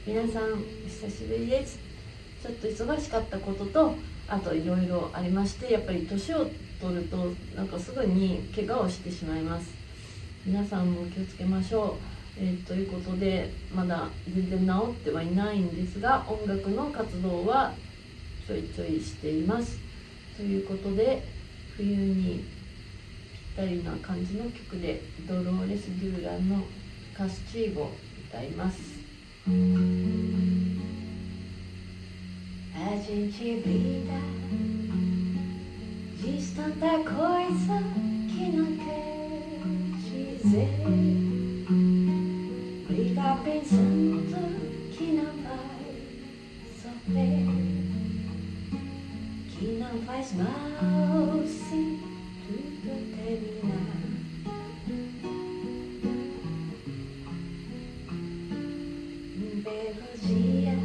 皆さん久しぶりです。ちょっと忙しかったことと、あといろいろありまして、やっぱり年を取るとなんかすぐに怪我をしてしまいます。皆さんも気をつけましょう。ということで、まだ全然治ってはいないんですが、音楽の活動はちょいちょいしています。ということで、冬にぴったりな感じの曲でドローレス・デューランのカスチーゴを歌います。A gente brinda, diz tanta coisa que não quer dizer. Briga pensando que não vai sofrer, que não faz mal se tudo terminar. Um belo dia